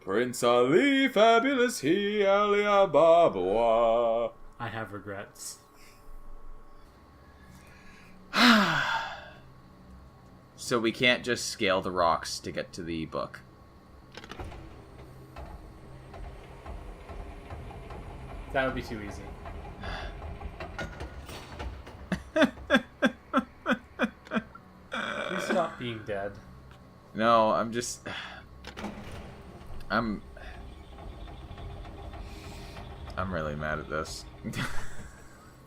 Prince Ali, fabulous he, Ali Ababa. I have regrets. So we can't just scale the rocks to get to the book. That would be too easy. Please stop being dead. No, I'm just... I'm really mad at this.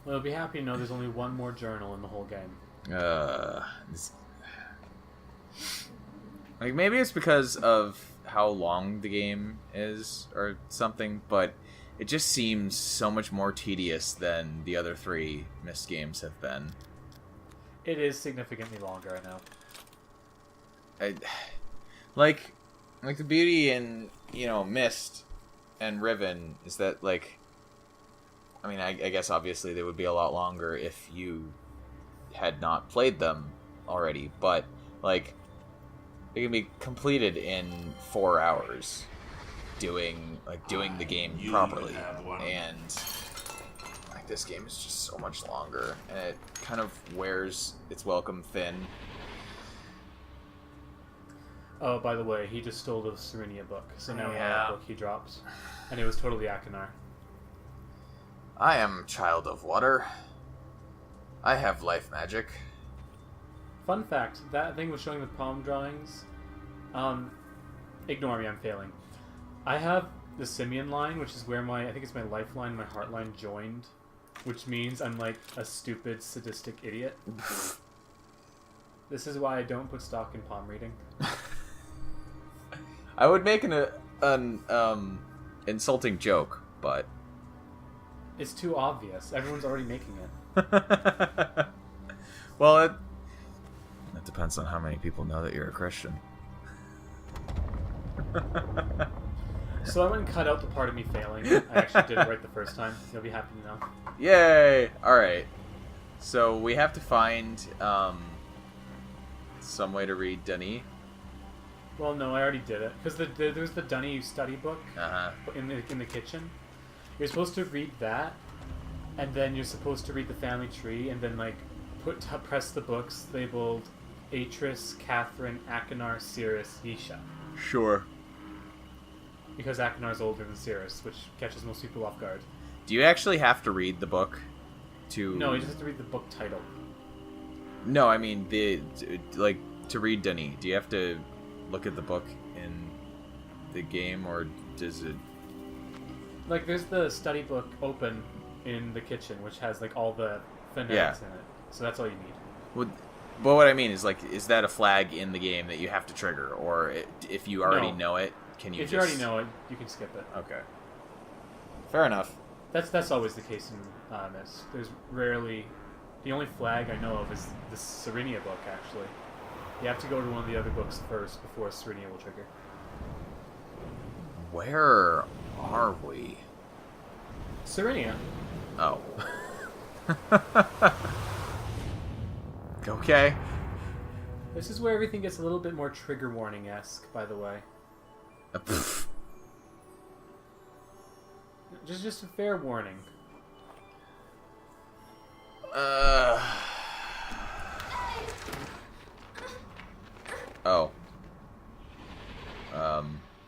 Well, I'll be happy to know there's only one more journal in the whole game. Like, maybe it's because of how long the game is or something, but it just seems so much more tedious than the other 3 Myst games have been. It is significantly longer, I know. Like the beauty in, Myst and Riven is that, like, I mean, I guess obviously they would be a lot longer if you had not played them already, but, like, they can be completed in 4 hours doing the game properly. And, like, this game is just so much longer, and it kind of wears its welcome thin. Oh, by the way, he just stole the Serenia book, so now we have Yeah. a book he dropped. And it was totally Akinar. I am child of water. I have life magic. Fun fact, that thing was showing the palm drawings. Ignore me, I'm failing. I have the Simeon line, which is where I think it's my lifeline, my heart line joined. Which means I'm like a stupid, sadistic idiot. This is why I don't put stock in palm reading. I would make an insulting joke, but... It's too obvious. Everyone's already making it. Well, it depends on how many people know that you're a Christian. So I went and cut out the part of me failing. I actually did it right the first time. You'll be happy to know. Yay! Alright. So we have to find some way to read Denis. Well, no, I already did it. Because there's the Dunny study book Uh-huh. in the kitchen. You're supposed to read that, and then you're supposed to read the family tree, and then like press the books labeled Atris, Catherine, Akinar, Cirrus, Yisha. Sure. Because Akinar's older than Cirrus, which catches most people off guard. Do you actually have to read the book to... No, you just have to read the book title. No, I mean, to read Denis, do you have to look at the book in the game, or does it... Like, there's the study book open in the kitchen, which has, like, all the phonetics in it. So that's all you need. But what I mean is, like, is that a flag in the game that you have to trigger? Or if you already know it, can you If you already know it, you can skip it. Okay. Fair enough. That's always the case in Myst. There's rarely... The only flag I know of is the Serenia book, actually. You have to go to one of the other books first before Serenia will trigger. Where are we? Serenia. Oh. Okay. This is where everything gets a little bit more trigger warning-esque, by the way. Just a fair warning. Oh.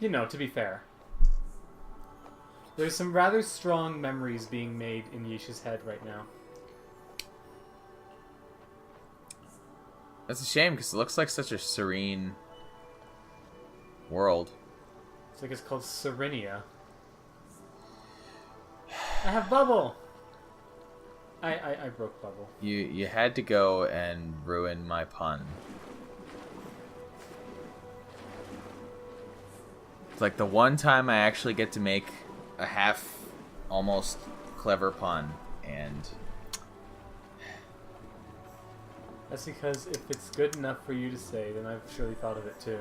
You know, to be fair. There's some rather strong memories being made in Yisha's head right now. That's a shame, because it looks like such a serene world. It's like it's called Serenia. I have Bubble! I broke Bubble. You had to go and ruin my pun. It's like the one time I actually get to make a half, almost clever pun, and... That's because if it's good enough for you to say, then I've surely thought of it too.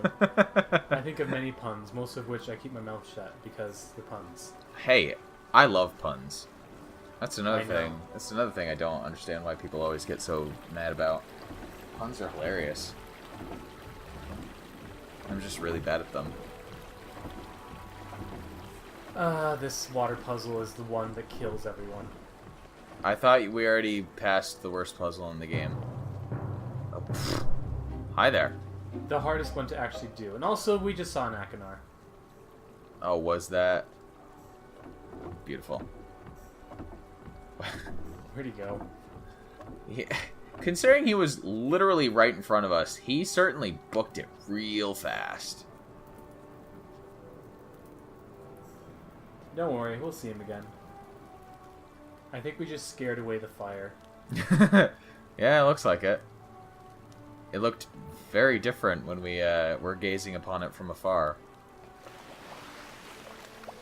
I think of many puns, most of which I keep my mouth shut because they're puns. Hey, I love puns. That's another I thing. know. That's another thing I don't understand why people always get so mad about. Puns are hilarious. I'm just really bad at them. This water puzzle is the one that kills everyone. I thought we already passed the worst puzzle in the game. Oh, pfft. Hi there. The hardest one to actually do. And also, we just saw an Akinar. Oh, was that? Beautiful. Where'd he go? Yeah. Considering he was literally right in front of us, he certainly booked it real fast. Don't worry, we'll see him again. I think we just scared away the fire. Yeah, it looks like it. It looked very different when we were gazing upon it from afar.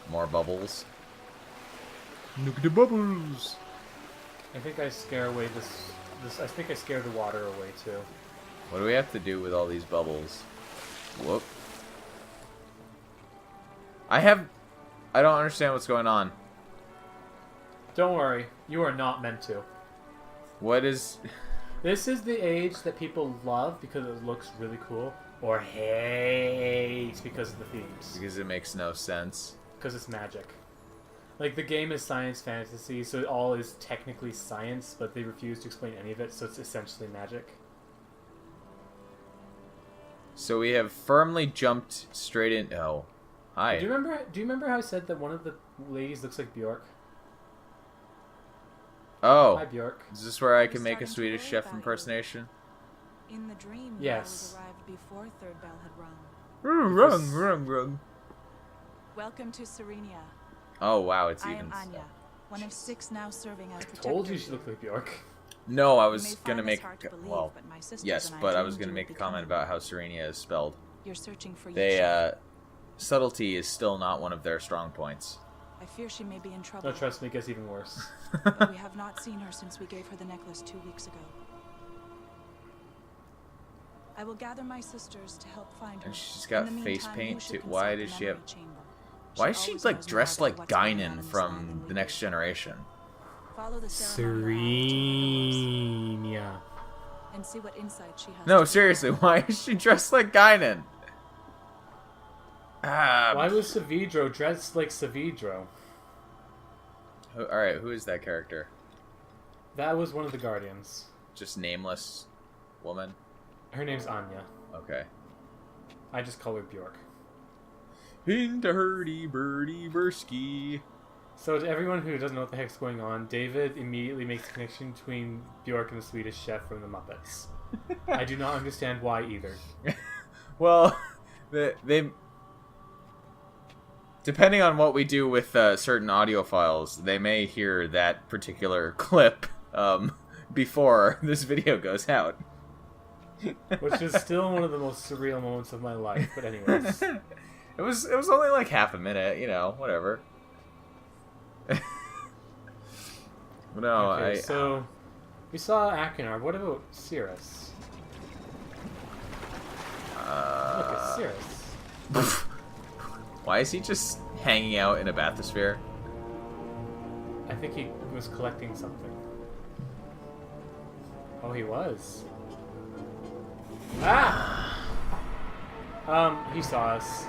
More bubbles. Look at the bubbles! I think I scare away this. I think I scare the water away too. What do we have to do with all these bubbles? Whoop. I don't understand what's going on. Don't worry, you are not meant to. What is... This is the age that people love because it looks really cool, or hate because of the themes. Because it makes no sense. Because it's magic. Like, the game is science fantasy, so it all is technically science, but they refuse to explain any of it, so it's essentially magic. So we have firmly jumped straight in... Oh. Hi. Do you remember how I said that one of the ladies looks like Bjork? Oh. Hi, Bjork. Is this where I can make a Swedish chef impersonation? In the dream, yes. the hours arrived before third bell had rung. Wrong. Welcome to Serenia. Oh, wow, it's I even... am Anya, one of 6 now serving as protectors. Told you she looked like Bjork. No, I You was may gonna find make... this hard to believe, Well, but my sisters yes, and I but I dreamed was gonna you make a would comment become about how Serenia is spelled. You're searching for They, Yasha. subtlety is still not one of their strong points. I fear she may be in trouble. No, trust me, it gets even worse. But we have not seen her since we gave her the necklace 2 weeks ago. I will gather my sisters to help find her. And she's got In the face meantime, paint you should too. Why consult does the she have... memory chamber. Why is she, always like, knows more dressed about like what's going on Guinan in this land from than we The Next do. Generation? Follow the ceremony Serenia. and see what insight she has. No, to seriously, why is she dressed like Guinan? Why was Savidro dressed like Savidro? Alright, who is that character? That was one of the Guardians. Just nameless woman? Her name's Anya. Okay. I just call her Bjork. Into hurdy birdie bursky. So to everyone who doesn't know what the heck's going on, David immediately makes a connection between Bjork and the Swedish Chef from the Muppets. I do not understand why either. Well, they depending on what we do with certain audio files, they may hear that particular clip before this video goes out. Which is still one of the most surreal moments of my life, but anyways. It was only like half a minute, you know, whatever. No, Okay, so we saw Akinar. What about Cirrus? Look at Cirrus. Why is he just hanging out in a bathysphere? I think he was collecting something. Oh, he was. Ah! He saw us.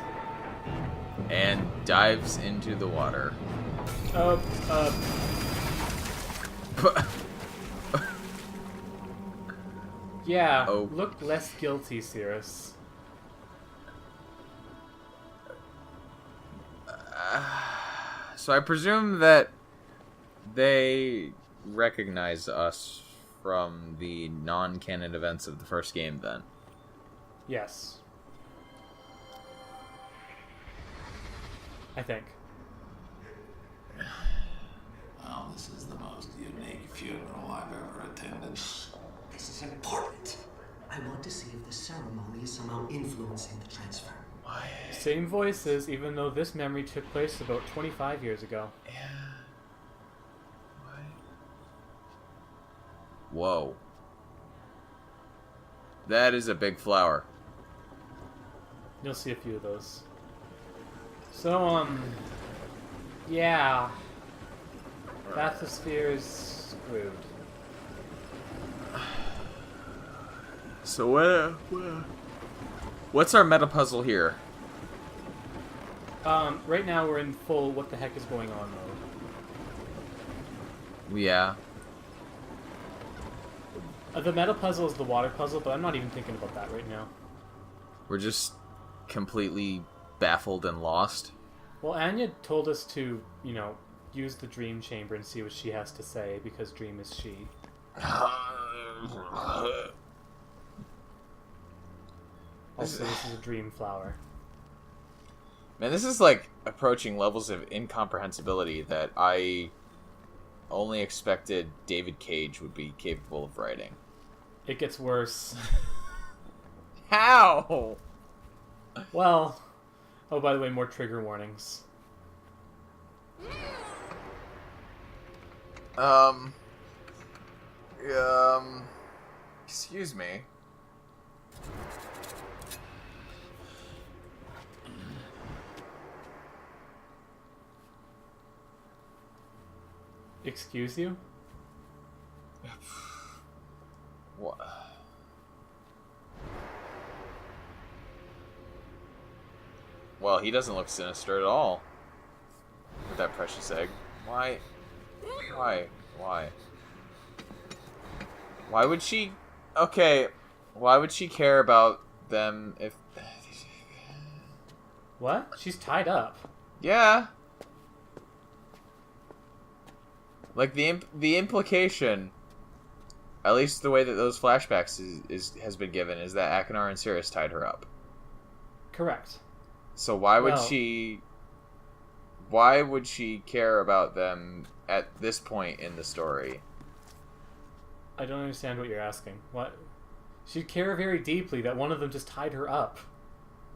And dives into the water. Yeah, Oh. look less guilty, Cirrus. So I presume that they recognize us from the non-canon events of the first game, then. Yes. I think. Well, this is the most unique funeral I've ever attended. This is important. I want to see if the ceremony is somehow influencing the transfer. Why? Same voices, even though this memory took place about 25 years ago. Yeah. Why? Whoa. That is a big flower. You'll see a few of those. So, yeah. Bathysphere's screwed. So what's our meta puzzle here? Right now we're in full what the heck is going on mode. Yeah. The meta puzzle is the water puzzle, but I'm not even thinking about that right now. We're just completely baffled and lost. Well, Anya told us to, use the dream chamber and see what she has to say, because dream is she. Also, this is a dream flower. Man, this is like approaching levels of incomprehensibility that I only expected David Cage would be capable of writing. It gets worse. How? Well, oh, by the way, more trigger warnings. Excuse me. Excuse you? What? Well, he doesn't look sinister at all. With that precious egg. Why? Why? Why? Why would she... Okay, why would she care about them if... What? She's tied up. Yeah. Like, the implication, at least the way that those flashbacks has been given, is that Akinar and Sirius tied her up. Correct. So why would Well, she care about them at this point in the story? I don't understand what you're asking. What? She'd care very deeply that one of them just tied her up.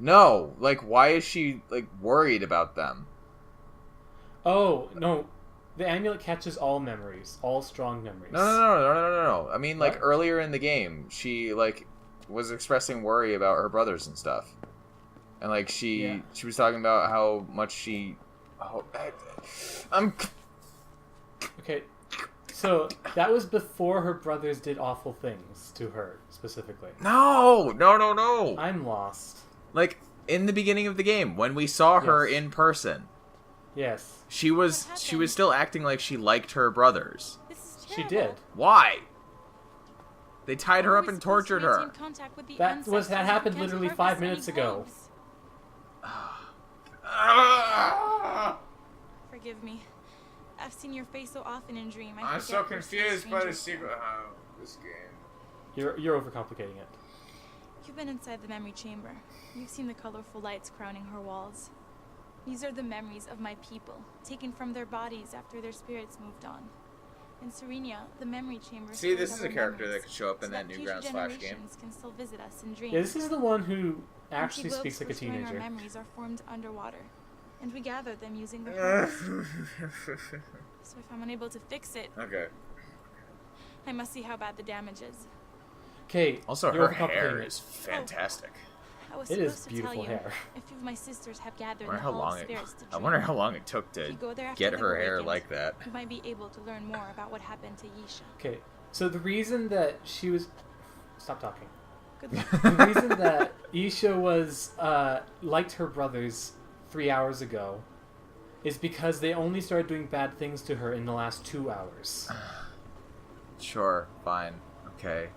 No, like, why is she, like, worried about them? Oh, no. The amulet catches all memories. All strong memories. No. I mean, like, What? earlier in the game, she, like, was expressing worry about her brothers and stuff. And, like, she was talking about how much she... Oh, Okay, so that was before her brothers did awful things to her, specifically. No! I'm lost. Like, in the beginning of the game, when we saw her Yes. in person, Yes, she was still acting like she liked her brothers. This is she terrible. did. Why? They tied her How are up we and supposed to tortured her. maintain contact with the That ancestors happened if we can't literally harvest 5 any minutes ago. bugs? Ah! Forgive me. I've seen your face so often in Dream. I'm forget so we're confused by the strangers. secret of this game. You're overcomplicating it. You've been inside the memory chamber. You've seen the colorful lights crowning her walls. These are the memories of my people, taken from their bodies after their spirits moved on. In Serenia, the memory chamber. See, this stores is a our character memories, that could show up in so that future Newgrounds Flash game. generations can still visit us in dreams. Yeah, this is the one who actually Empty speaks globes like a for storing teenager. Our memories are formed underwater, and we gather them using the harvest. So if I'm unable to fix it, Okay. I must see how bad the damage is. Okay, Also, you're her hair overcomplicating is it. fantastic. I was It supposed is to beautiful tell you, hair. a few of my sisters have gathered I wonder in how the Hall long of it. Spirits to I dream. wonder how long it took If to you go there after get they've her hair awakened, like that. you might be able to learn more about what happened to Yisha. Okay, so the reason that she was... Stop talking. Good luck. The reason that Isha was, liked her brothers 3 hours ago is because they only started doing bad things to her in the last 2 hours. Sure, fine, okay.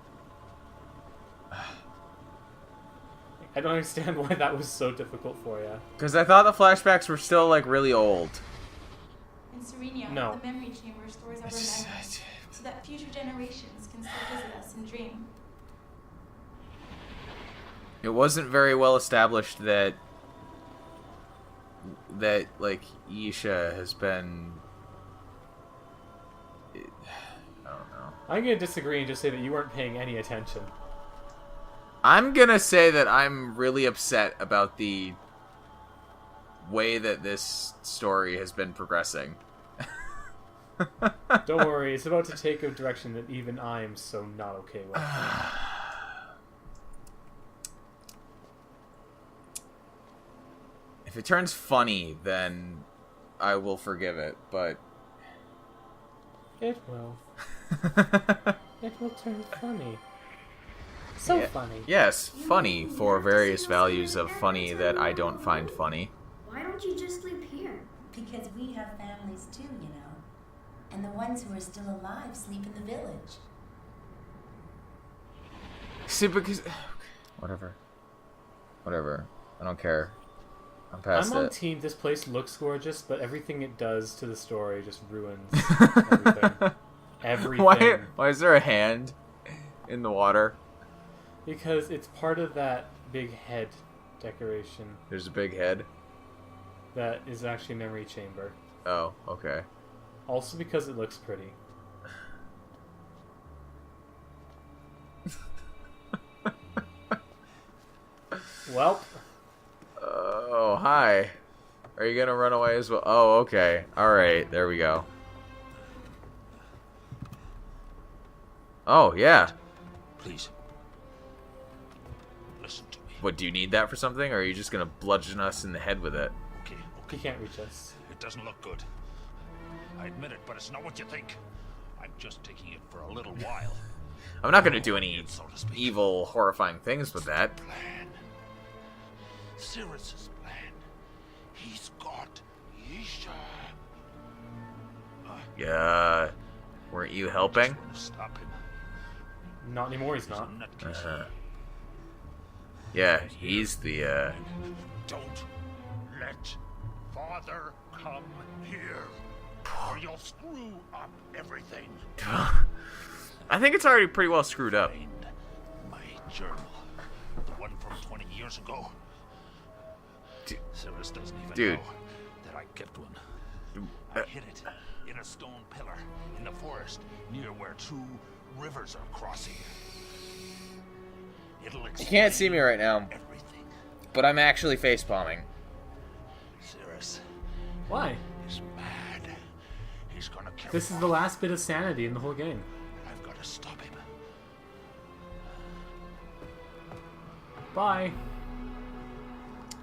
I don't understand why that was so difficult for you. Because I thought the flashbacks were still, like, really old. In Serenia, No. the memory chamber stores our memories, so that future generations can still visit us and dream. It wasn't very well established that like Isha has been. I don't know. I'm going to disagree and just say that you weren't paying any attention. I'm gonna say that I'm really upset about the way that this story has been progressing. Don't worry, it's about to take a direction that even I am so not okay with. If it turns funny, then I will forgive it, but... It will. It will turn funny. So funny. Yes, funny for various values of funny that I don't find funny. Why don't don't you just sleep here? Because we have families too, you know. And the ones who are still alive sleep in the village. See, because... Whatever. I don't care. I'm past I'm on it. team. This place looks gorgeous, but everything it does to the story just ruins everything. Everything. Why is there a hand in the water? Because it's part of that big head decoration There's a big head. that is actually a memory chamber. Oh, okay. Also because it looks pretty. Welp. Oh, hi. Are you gonna run away as well? Oh, okay. Alright, there we go. Oh, yeah. Please. Listen to me. What, do you need that for something, or are you just gonna bludgeon us in the head with it? Okay. He can't reach us. It doesn't look good. I admit it, but it's not what you think. I'm just taking it for a little while. I'm not gonna do any So to speak. evil, horrifying things with that. Plan. Cyrus's plan. He's got Yisha. Yeah. Weren't you helping? Just wanna stop him. Not anymore, he's He's a not. nutcase. Yeah, he's the, Don't let Father come here, or you'll screw up everything. I think it's already pretty well screwed up. Find my journal, the one from 20 years ago. Dude. Cyrus doesn't even Dude. know that I kept one. I hid it in a stone pillar in the forest near where two rivers are crossing. It'll You can't see me right now, everything. but I'm actually facepalming. Cyrus Why? is mad. He's gonna kill This is the last bit of sanity in the whole game. I've got to stop him. Bye.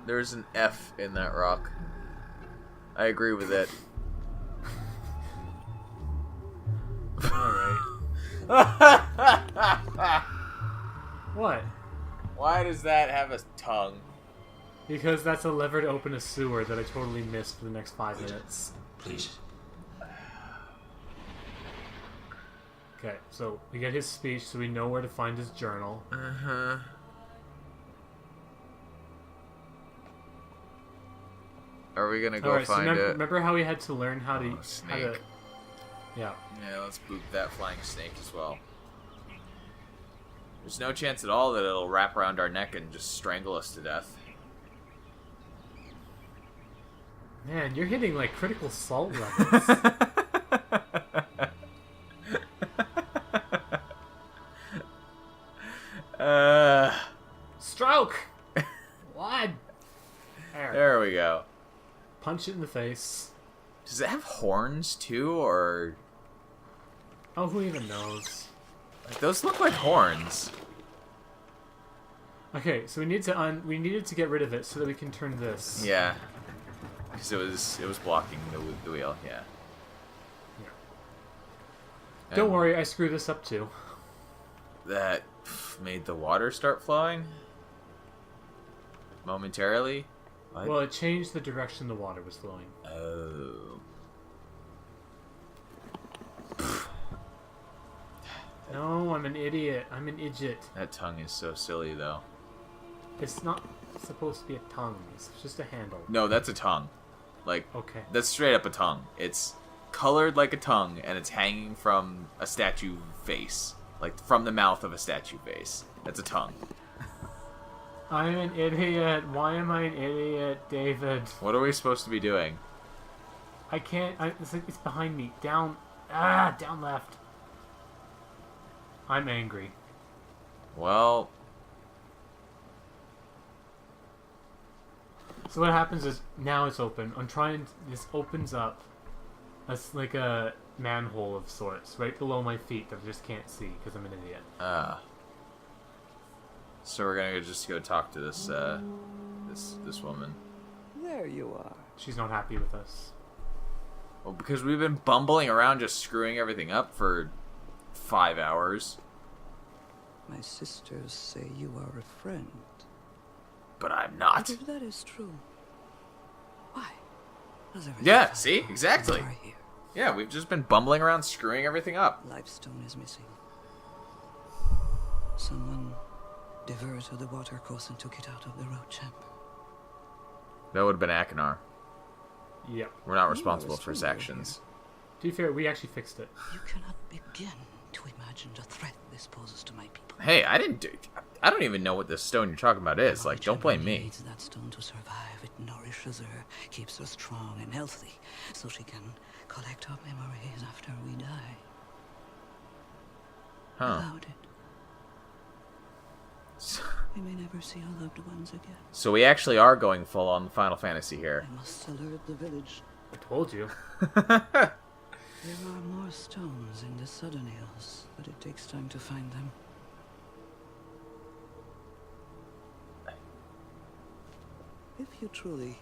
There's an F in that rock. I agree with it. Alright. What? Why does that have a tongue? Because that's a lever to open a sewer that I totally missed for the next 5 minutes. Please. Okay, so we get his speech so we know where to find his journal. Uh-huh. Are we gonna go Alright, so find it? remember how we had to learn how to... Oh, snake. Yeah. Yeah, let's boot that flying snake as well. There's no chance at all that it'll wrap around our neck and just strangle us to death. Man, you're hitting like critical salt levels. Stroke! What? There we go. Punch it in the face. Does it have horns too, or Oh, who even knows? like, those look like horns? Okay, so we need to we needed to get rid of it so that we can turn this. Yeah, because it was blocking the wheel. Yeah. Don't And worry, I screwed this up too. That made the water start flowing momentarily. What? Well, it changed the direction the water was flowing. Oh. No, I'm an idiot. I'm an idiot. That tongue is so silly, though. It's not supposed to be a tongue. It's just a handle. No, that's a tongue. Like, Okay. that's straight up a tongue. It's colored like a tongue, and it's hanging from a statue face. Like, from the mouth of a statue face. That's a tongue. I'm an idiot. Why am I an idiot, David? What are we supposed to be doing? I can't. It's behind me. Down. Ah, down left. I'm angry. Well, So what happens is now it's open. I'm trying. This opens up. It's like a manhole of sorts right below my feet that I just can't see because I'm an idiot. so we're gonna just go talk to this, this woman. There you are. She's not happy with us. Well, because we've been bumbling around just screwing everything up for 5 hours. My sisters say you are a friend. But I'm And not. if that is true, Why? Does everything Yeah, fine? see? Exactly. We are here. Yeah, we've just been bumbling around screwing everything up. Lifestone is missing. Someone diverted the watercourse and took it out of the road chamber. That would have been Akinar. Yep. We're not You responsible are a for his stranger actions. To be fair, we actually fixed it. You cannot begin to imagine the threat this poses to my people. Hey, I don't even know what this stone you're talking about is. Like, don't blame me. Needs that stone to survive. It nourishes her, keeps her strong and healthy, so she can collect our memories after we die. Huh. Without it, we may never see our loved ones again. So we actually are going full on Final Fantasy here. I must alert the village. I told you. There are more stones in the Southern Hills, but it takes time to find them. If you truly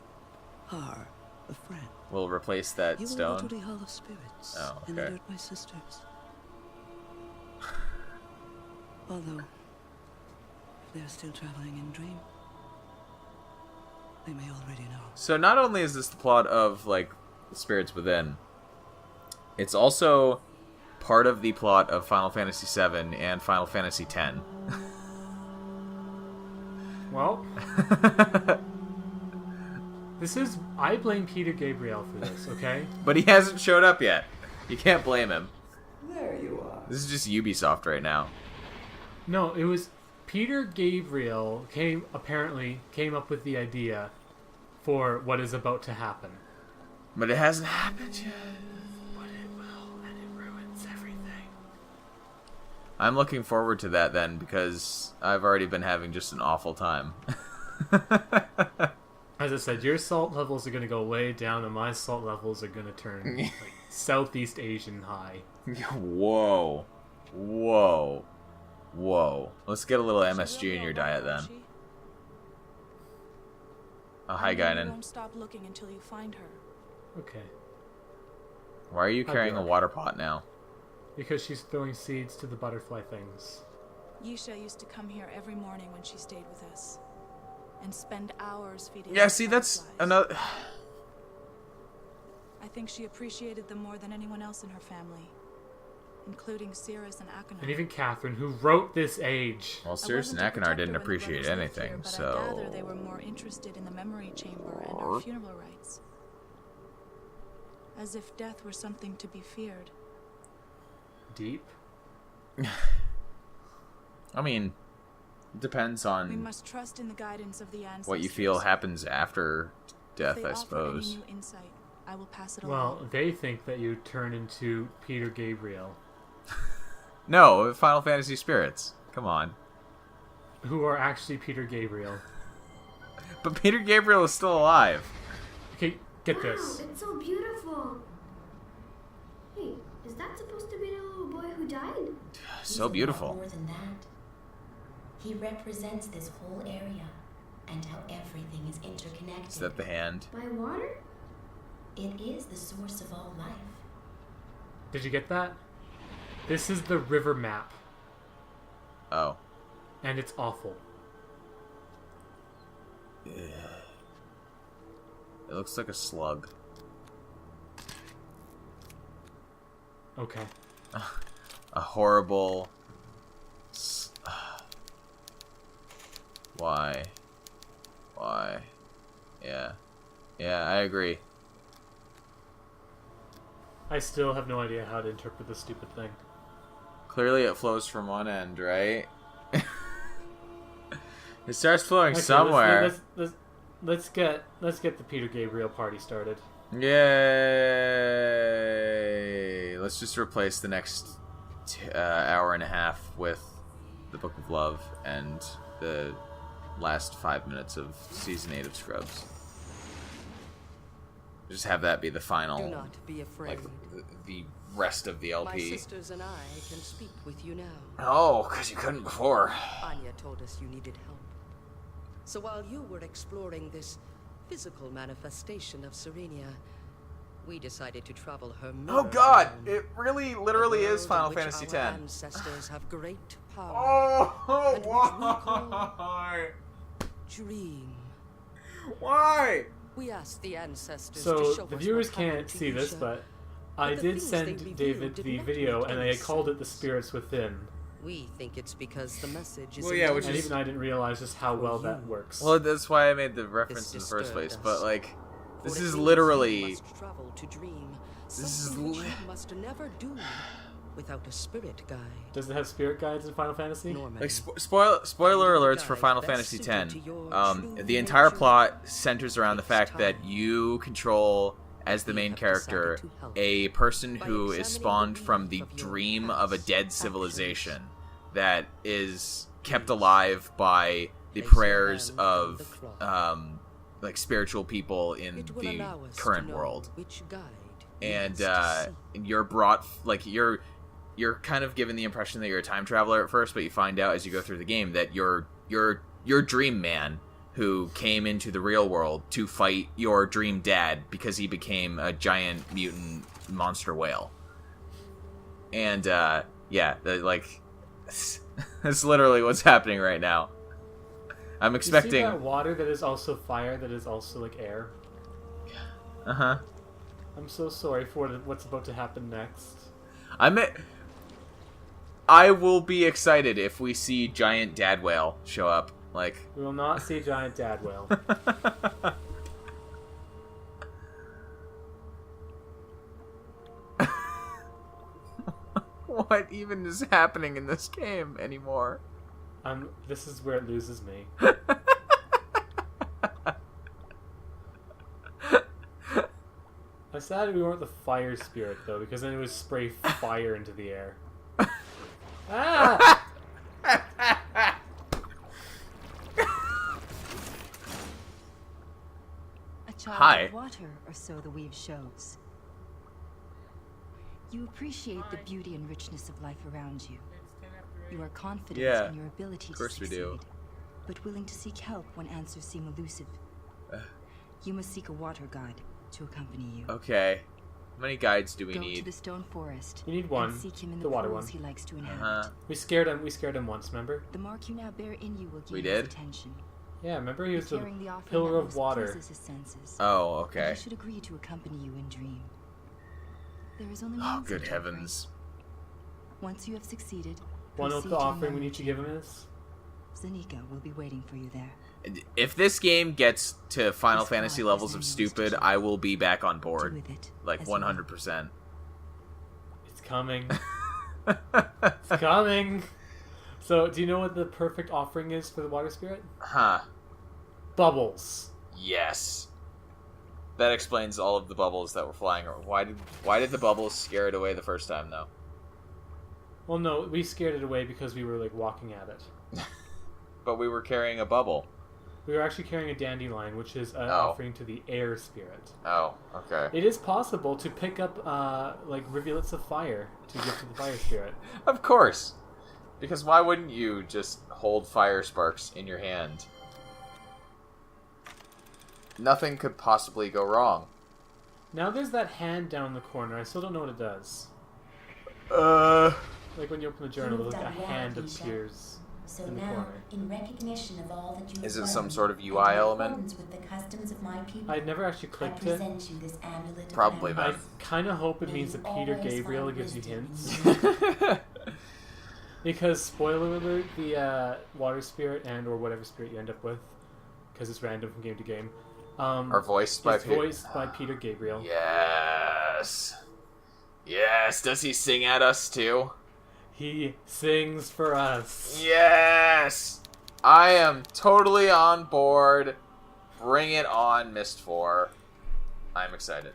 are a friend, We'll replace that you will stone. go to the Hall of Spirits Oh, and okay. alert my sisters. Although, if they're still traveling in dream, they may already know. So not only is this the plot of, like, the Spirits Within, it's also part of the plot of Final Fantasy VII and Final Fantasy X. Well, I blame Peter Gabriel for this, okay? But he hasn't showed up yet. You can't blame him. There you are. This is just Ubisoft right now. No, it was Peter Gabriel apparently came up with the idea for what is about to happen. But it hasn't happened yet. But it will, and it ruins everything. I'm looking forward to that then, because I've already been having just an awful time. As I said, your salt levels are going to go way down, and my salt levels are going to turn like Southeast Asian high. Whoa. Whoa. Whoa. Let's get a little MSG in your diet then. Oh, hi, You Guinan. won't stop looking until you find her. Okay. Why are you Hi, carrying a Bjork. water pot now? Because she's throwing seeds to the butterfly things. Yisha used to come here every morning when she stayed with us. And spend hours feeding Yeah, the see, that's butterflies. another... I think she appreciated them more than anyone else in her family. Including Cirrus and Akinar. And even Catherine, who wrote this age. Well, I Cirrus and wasn't a Akinar protector didn't when the appreciate brothers lived here, anything, but I so... gather they were more interested in the memory chamber and our funeral rites. As if death were something to be feared. Deep. I mean, it depends We on must trust in the guidance of the ancestors. what you feel happens after If death, they I offer suppose. Any new insight, I will pass it Well, along. they think that you turn into Peter Gabriel, No, Final Fantasy Spirits. Come on. who are actually Peter Gabriel. But Peter Gabriel is still alive. Okay, get this. Wow, it's so beautiful. Hey, is that supposed to be the little boy who died? So He's a lot beautiful. more than that. He represents this whole area and how everything is interconnected. Is that the hand? By water? It is the source of all life. Did you get that? This is the river map, Oh. and it's awful. It looks like a slug. Okay. A horrible... Why? Why? Yeah. Yeah, I agree. I still have no idea how to interpret this stupid thing. Clearly it flows from one end, right? It starts flowing Okay, somewhere. Let's get the Peter Gabriel party started. Yay! Let's just replace the next hour and a half with the Book of Love and the last 5 minutes of Season 8 of Scrubs. Just have that be the final, Do not be afraid. like, the rest of the My LP. sisters and I can speak with you now. Oh, because you couldn't before. Anya told us you needed help. So while you were exploring this physical manifestation of Serenia, we decided to travel her mirror Oh god! realm, It really, a literally world is in Final which Fantasy our X. ancestors have great power. Oh, And which we call- why? Dream. Why? We asked the ancestors to So show the us viewers what happened can't to see this, Yusha, but I the did things they send revealed David did the not video, make and I any called it the sense. spirits within. We think it's because the message is Well, yeah, which And is- even I didn't realize just how well For that you. works. Well, that's why I made the reference in the first place. But like, this is literally. This is must never do without a spirit guide. Does it have spirit guides in Final Fantasy? Norman, Like spoiler alerts for Final Fantasy X. The entire plot centers around the fact that you control, as the main character, a person who is spawned from the dream of a dead civilization that is kept alive by the prayers of like spiritual people in it will the allow us to current know world. which guide And leads to see. you're brought like you're kind of given the impression that you're a time traveler at first, but you find out as you go through the game that you're dream man who came into the real world to fight your dream dad because he became a giant mutant monster whale. And like that's literally what's happening right now. I'm You expecting. see that water that is also fire, that is also like air? Uh-huh. I'm so sorry for what's about to happen next. I will be excited if we see giant dad whale show up. Like, We will not see a giant dad whale. what even is happening in this game anymore? This is where it loses me. I'm sad we weren't the fire spirit though, because then it would spray fire into the air. Ah! A child Hi. of water, or so the weave shows. You appreciate the beauty and richness of life around you. You are confident Yeah, in your ability to of course we succeed, do. but willing to seek help when answers seem elusive. You must seek a water guide to accompany you. Okay. How many guides do we Go to need? the stone forest. You need one. And seek him in The the water pools one. he likes to inhabit. Uh-huh. We scared him once, remember? The mark you now bear in you will gain We his did? attention. Yeah, remember he was the Carrying the offering pillar that of most water. pleases his senses. Oh, And okay. he should agree to accompany you in dream. There is only Oh, one good such heavens. offering. Once you have succeeded, One of proceed the to offering we memory need to give him is? Zanika will be waiting for you there. If this game gets to Final This Fantasy God levels is of unused stupid, to I will be back on Do board. with it Like as you will. 100%. It's coming. It's coming. So, do you know what the perfect offering is for the water spirit? Huh. Bubbles. Yes. That explains all of the bubbles that were flying around. Why did the bubbles scare it away the first time, though? Well, no, we scared it away because we were like walking at it. But we were carrying a bubble. We were actually carrying a dandelion, which is an Oh. offering to the air spirit. Oh, okay. It is possible to pick up like rivulets of fire to give to the fire spirit. Of course. Because why wouldn't you just hold fire sparks in your hand? Nothing could possibly go wrong. Now there's that hand down the corner. I still don't know what it does. Like when you open the journal, You've like a done well, hand Keisha. appears So in the now, corner. in recognition of all that you Is have it some learned, sort of and UI in element? accordance with the customs of my people, I never actually I clicked it. present you this amulet of Probably memory. I kind of hope it May means you that Peter always Gabriel find gives you wisdom in hints. Because, spoiler alert, the water spirit and or whatever spirit you end up with, because it's random from game to game, Are voiced by is voiced by Peter Gabriel. Yes. Yes. Does he sing at us too? He sings for us. Yes. I am totally on board. Bring it on, Myst 4. I'm excited.